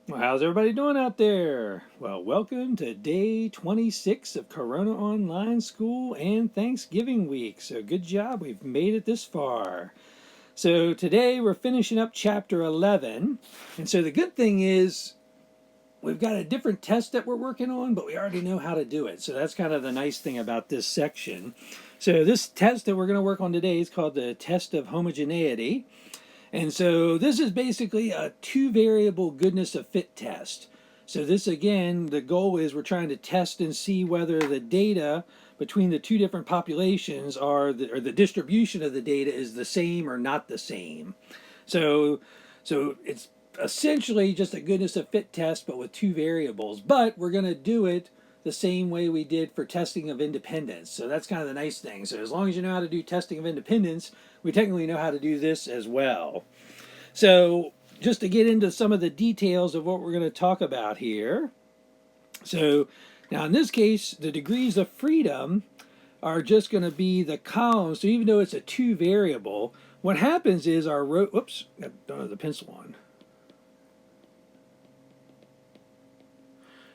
Well, how's everybody doing out there? Well, welcome to day 26 of Corona Online School and Thanksgiving week. So, good job, we've made it this far. So, today we're finishing up chapter 11. And so, the good thing is, we've got a different test that we're working on, but we already know how to do it. So, that's kind of the nice thing about this section. So, this test that we're going to work on today is called the test of homogeneity. And so this is basically a two variable goodness of fit test. So this again, the goal is we're trying to test and see whether the data between the two different populations or the distribution of the data is the same or not the same. So so it's essentially just a goodness of fit test but with two variables, but we're going to do it the same way we did for testing of independence. So that's kind of the nice thing. So as long as you know how to do testing of independence, we technically know how to do this as well. So just to get into some of the details of what we're going to talk about here. So now in this case, the degrees of freedom are just going to be the columns. So even though it's a two variable, what happens is our row, oops, I don't have the pencil on.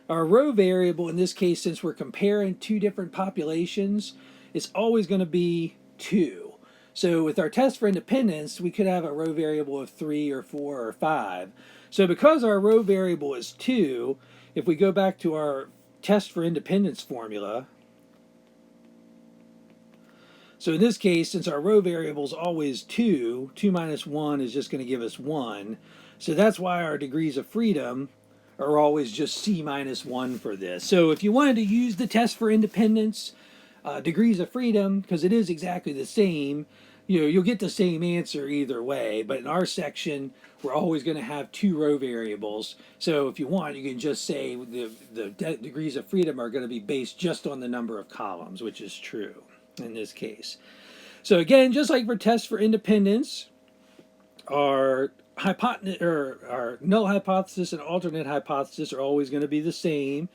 Our row variable in this case, since we're comparing two different populations, is always going to be 2. So with our test for independence, we could have a row variable of 3 or 4 or 5. So because our row variable is 2, if we go back to our test for independence formula, so in this case, since our row variable is always 2, 2 minus 1 is just going to give us 1. So that's why our degrees of freedom are always just C minus 1 for this. So if you wanted to use the test for independence, degrees of freedom, because it is exactly the same, you'll get the same answer either way. But in our section, we're always going to have two row variables. So if you want, you can just say the degrees of freedom are going to be based just on the number of columns, which is true in this case. So again, just like for tests for independence, our our null hypothesis and alternate hypothesis are always going to be the same.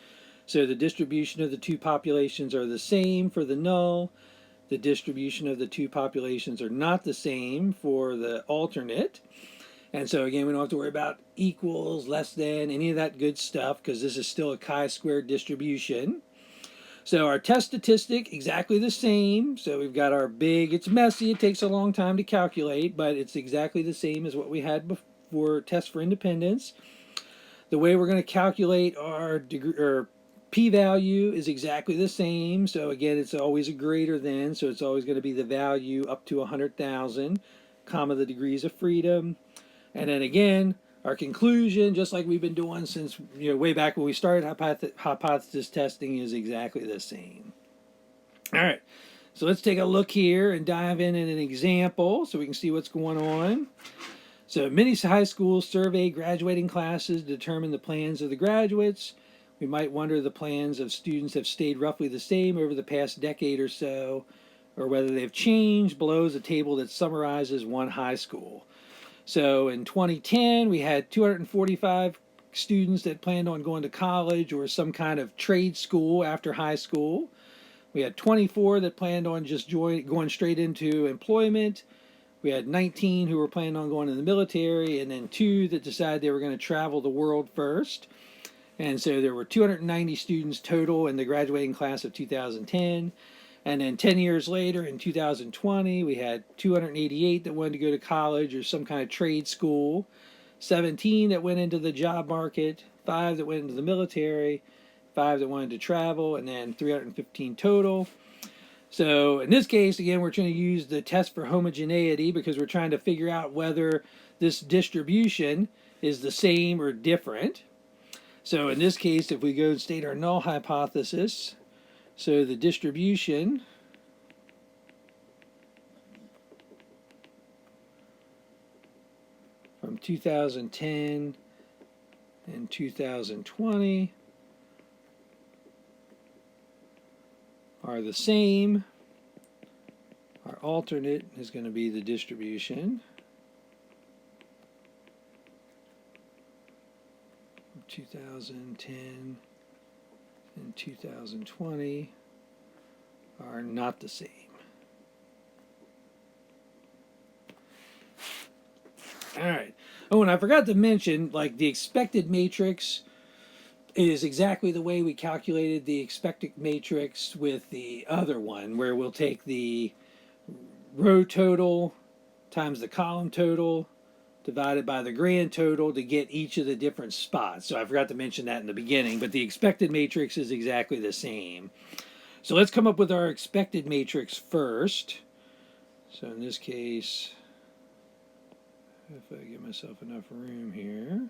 So the distribution of the two populations are the same for the null. The distribution of the two populations are not the same for the alternate. And so again, we don't have to worry about equals, less than, any of that good stuff because this is still a chi-squared distribution. So our test statistic, exactly the same. So we've got our big, it's messy, it takes a long time to calculate, but it's exactly the same as what we had before test for independence. The way we're going to calculate our degree, or p-value is exactly the same. So again, it's always a greater than, so it's always going to be the value up to 100,000, comma the degrees of freedom. And then again, our conclusion, just like we've been doing since way back when we started hypothesis testing, is exactly the same. All right, so let's take a look here and dive in an example so we can see what's going on. So many high schools survey graduating classes to determine the plans of the graduates. We might wonder if the plans of students have stayed roughly the same over the past decade or so, or whether they've changed. Below is a table that summarizes one high school. So in 2010, we had 245 students that planned on going to college or some kind of trade school after high school. We had 24 that planned on just going straight into employment. We had 19 who were planning on going to the military, and then 2 that decided they were going to travel the world first. And so there were 290 students total in the graduating class of 2010. And then 10 years later, in 2020, we had 288 that wanted to go to college or some kind of trade school, 17 that went into the job market, 5 that went into the military, 5 that wanted to travel, and then 315 total. So in this case, again, we're trying to use the test for homogeneity because we're trying to figure out whether this distribution is the same or different. So in this case, if we go and state our null hypothesis, so the distribution from 2010 and 2020 are the same. Our alternate is going to be the distribution from 2010 and 2020 are not the same. All right. Oh, and I forgot to mention, like the expected matrix is exactly the way we calculated the expected matrix with the other one, where we'll take the row total times the column total divided by the grand total to get each of the different spots. So I forgot to mention that in the beginning, but the expected matrix is exactly the same. So let's come up with our expected matrix first. So in this case, if I give myself enough room here.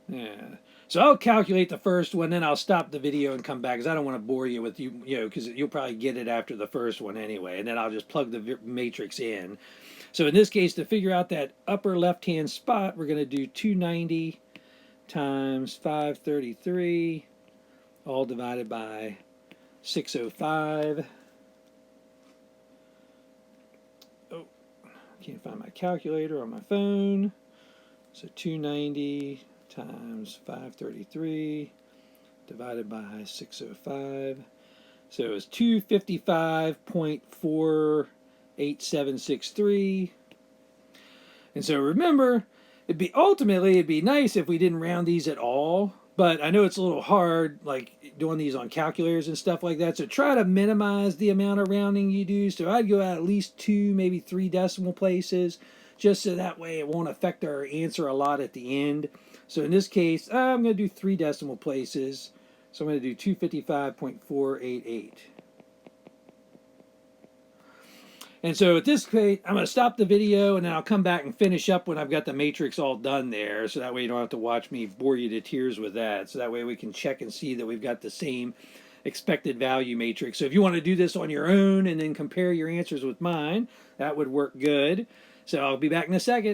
Yeah. So I'll calculate the first one, then I'll stop the video and come back because I don't want to bore you with because you'll probably get it after the first one anyway, and then I'll just plug the matrix in. So in this case, to figure out that upper left-hand spot, we're going to do 290 times 533, all divided by 605. Oh, I can't find my calculator on my phone. So 290 times 533 divided by 605. So it's 255.48763. And so remember, it'd be nice if we didn't round these at all, but I know it's a little hard, like doing these on calculators and stuff like that. So try to minimize the amount of rounding you do. So I'd go out at least 2, maybe 3 decimal places, just so that way it won't affect our answer a lot at the end. So in this case, I'm going to do 3 decimal places. So I'm going to do 255.488. And so at this point, I'm going to stop the video and then I'll come back and finish up when I've got the matrix all done there. So that way you don't have to watch me bore you to tears with that. So that way we can check and see that we've got the same expected value matrix. So if you want to do this on your own and then compare your answers with mine, that would work good. So I'll be back in a second.